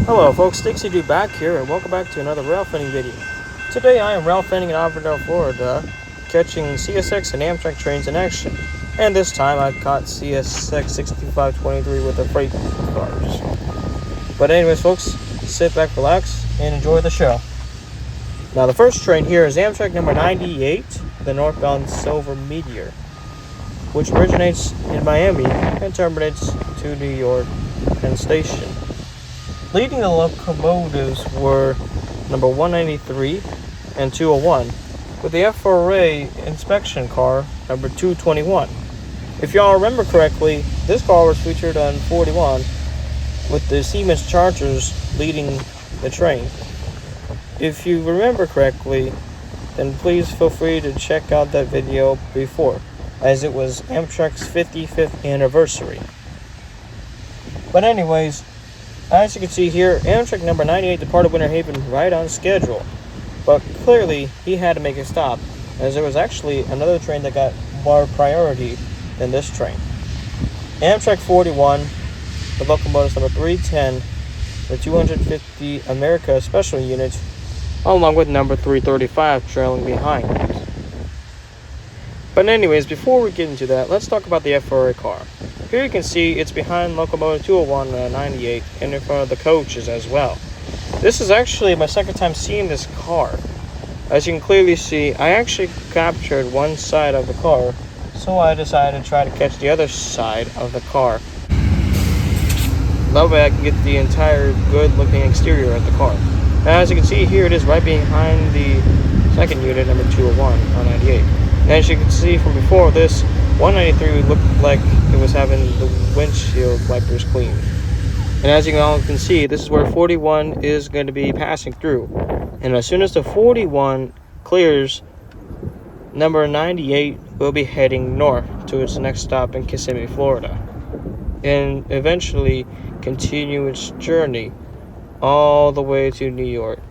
Hello folks, Dixie D back here and welcome back to another rail fanning video. Today I am rail fanning in Auburndale, Florida, catching CSX and Amtrak trains in action. And this time I caught CSX 6523 with the freight cars. But anyways folks, sit back, relax, and enjoy the show. Now the first train here is Amtrak number 98, the northbound Silver Meteor, which originates in Miami and terminates to New York Penn Station. Leading the locomotives were number 193 and 201, with the FRA inspection car number 221. If y'all remember correctly, this car was featured on 41 with the Siemens Chargers leading the train. If you remember correctly, then please feel free to check out that video before, as it was Amtrak's 55th anniversary. But anyways, as you can see here, Amtrak number 98 departed Winter Haven right on schedule. But clearly, he had to make a stop, as there was actually another train that got more priority than this train. Amtrak 41, the locomotives number 310, the 250 America Special Units, along with number 335 trailing behind. But anyways, before we get into that, let's talk about the FRA car. Here you can see it's behind locomotive 201 and 98 and in front of the coaches as well. This is actually my second time seeing this car. As you can clearly see, I actually captured one side of the car, so I decided to try to catch the other side of the car. That way I can get the entire good looking exterior of the car. Now, as you can see here, it is right behind the second unit, number 201 on 98. And as you can see from before, this 193 looked like it was having the windshield wipers cleaned. And as you all can see, this is where 41 is going to be passing through. And as soon as the 41 clears, number 98 will be heading north to its next stop in Kissimmee, Florida, and eventually continue its journey all the way to New York.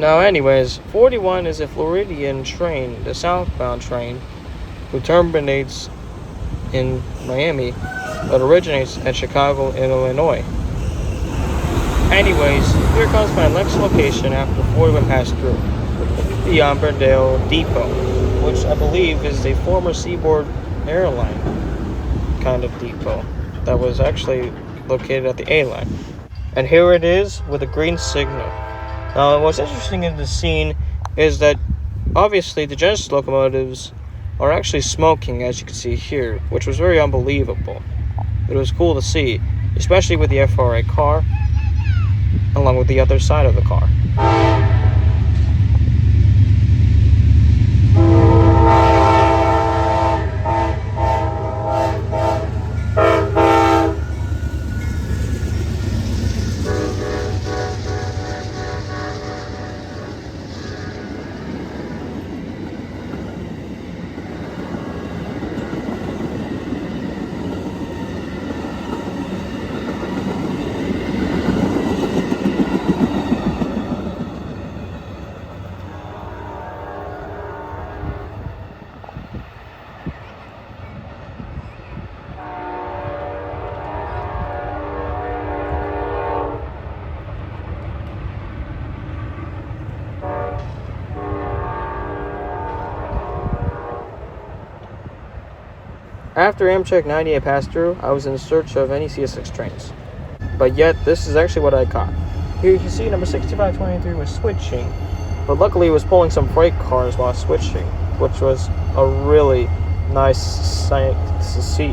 Now anyways, 41 is a Floridian train, the southbound train, who terminates in Miami, but originates at Chicago in Illinois. Anyways, here comes my next location after 41 passed through, the Auburndale Depot, which I believe is the former Seaboard airline kind of depot that was actually located at the A-line. And here it is with a green signal. Now, what's interesting in the scene is that obviously the Genesis locomotives are actually smoking, as you can see here, which was very unbelievable. It was cool to see, especially with the FRA car, along with the other side of the car. After Amtrak 98 passed through, I was in search of any CS6 trains. But yet, this is actually what I caught. Here you can see number 6523 was switching, but luckily it was pulling some freight cars while switching, which was a really nice sight to see.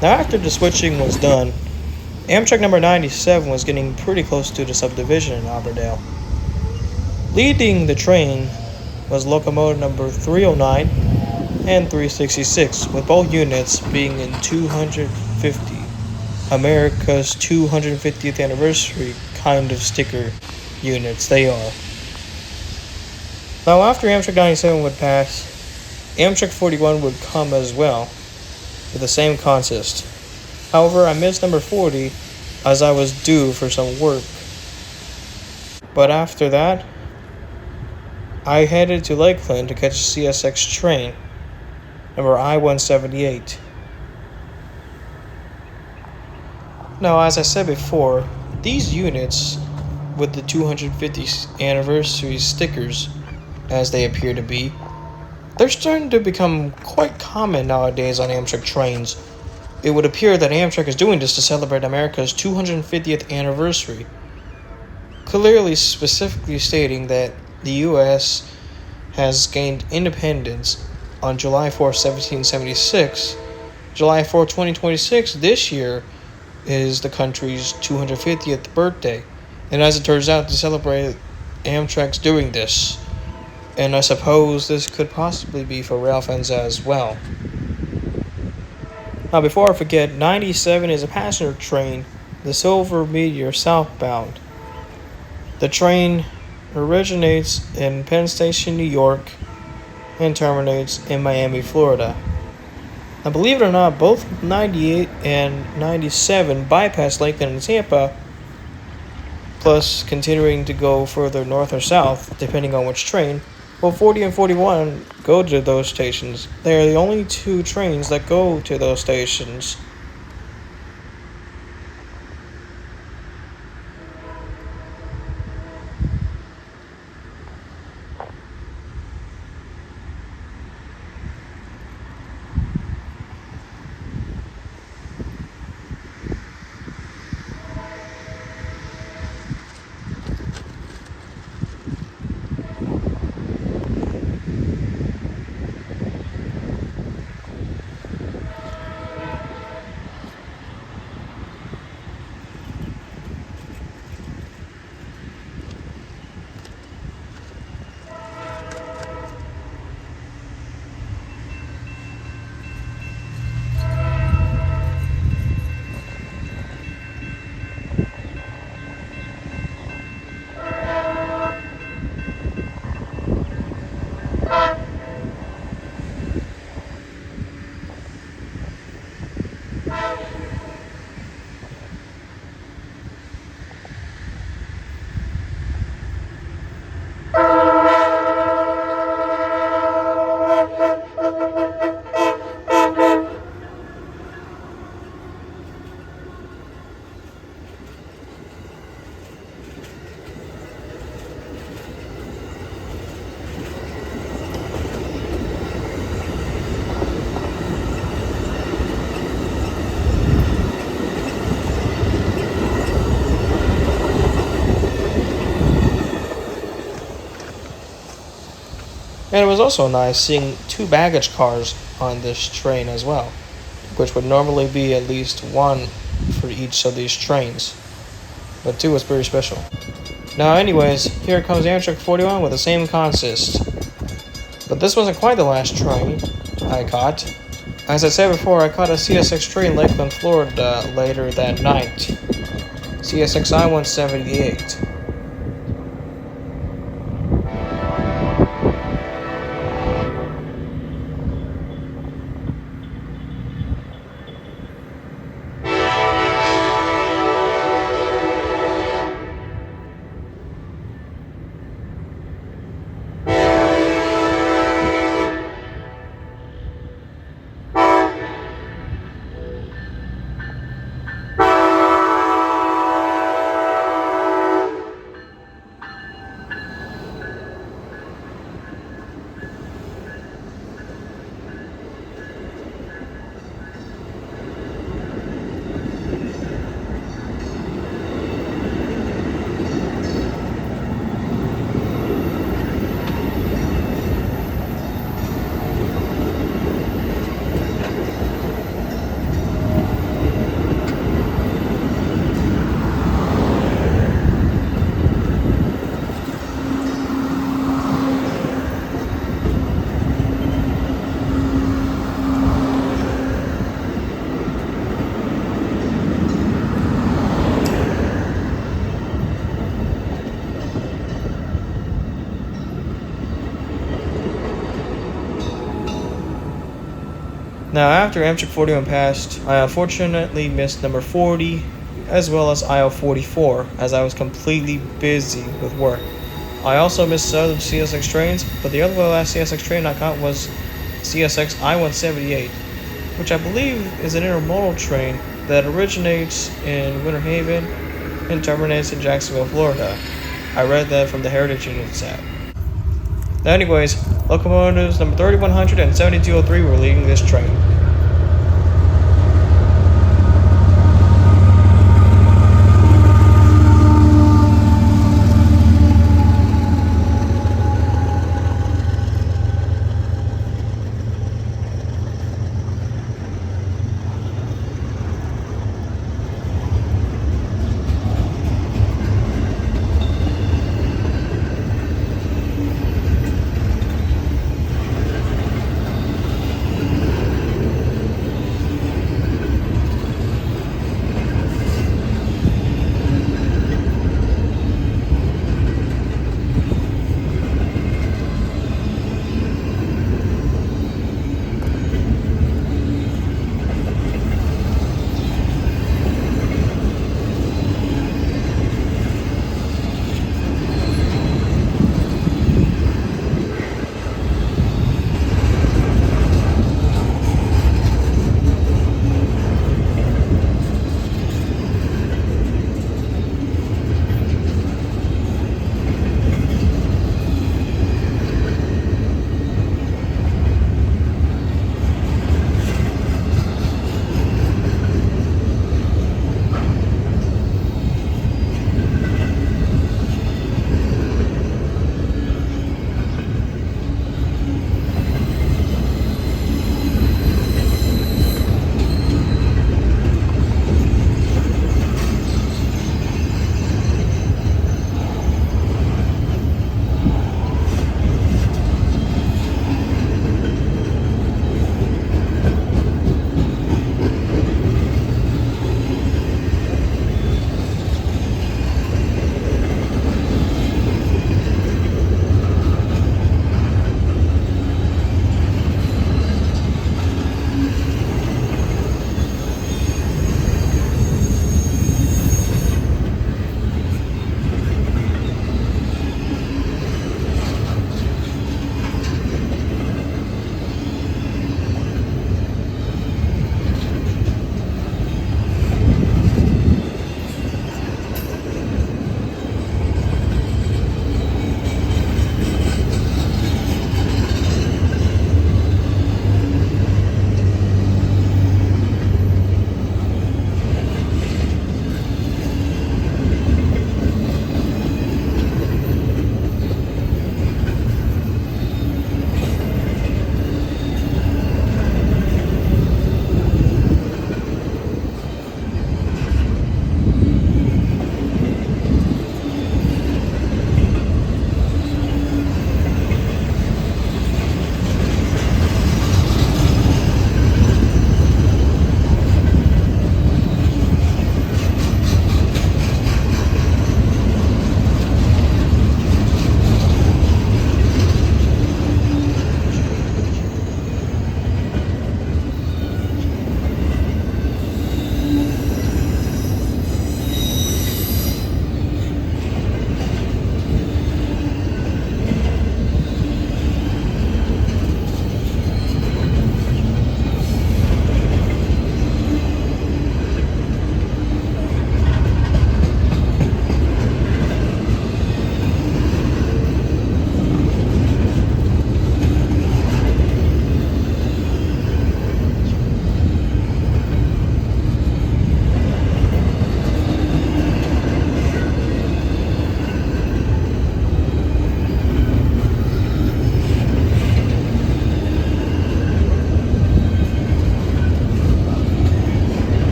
Now, after the switching was done, Amtrak number 97 was getting pretty close to the subdivision in Auburndale. Leading the train was locomotive number 309 and 366, with both units being in 250, America's 250th anniversary kind of sticker units they are. Now, after Amtrak 97 would pass, Amtrak 41 would come as well, with the same consist. However, I missed number 40 as I was due for some work. But after that, I headed to Lakeland to catch a CSX train, number I-178. Now, as I said before, these units, with the 250th anniversary stickers, as they appear to be, they're starting to become quite common nowadays on Amtrak trains. It would appear that Amtrak is doing this to celebrate America's 250th anniversary, clearly specifically stating that the U.S. has gained independence on July 4, 1776. July 4, 2026, this year, is the country's 250th birthday. And as it turns out, to celebrate, Amtrak's doing this. And I suppose this could possibly be for rail fans as well. Now, before I forget, 97 is a passenger train, the Silver Meteor southbound. The train originates in Penn Station, New York, and terminates in Miami, Florida. Now, believe it or not, both 98 and 97 bypass Lakeland and Tampa, plus continuing to go further north or south, depending on which train. Well, 40 and 41 go to those stations. They are the only two trains that go to those stations. And it was also nice seeing two baggage cars on this train as well, which would normally be at least one for each of these trains. But two was pretty special. Now anyways, here comes Amtrak 41 with the same consist. But this wasn't quite the last train I caught. As I said before, I caught a CSX train in Lakeland, Florida later that night. CSX I-178. Now, after Amtrak 41 passed, I unfortunately missed number 40 as well as aisle 44 as I was completely busy with work. I also missed other CSX trains, but the other last CSX train I caught was CSX I-178, which I believe is an intermodal train that originates in Winter Haven and terminates in Jacksonville, Florida. I read that from the Heritage Units app. Anyways, locomotives number 3100 and 7203 were leading this train.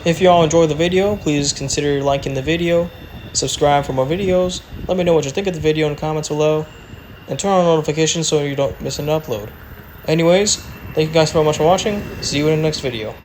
If you all enjoyed the video, please consider liking the video, subscribe for more videos, let me know what you think of the video in the comments below, and turn on notifications so you don't miss an upload. Anyways, thank you guys so much for watching. See you in the next video.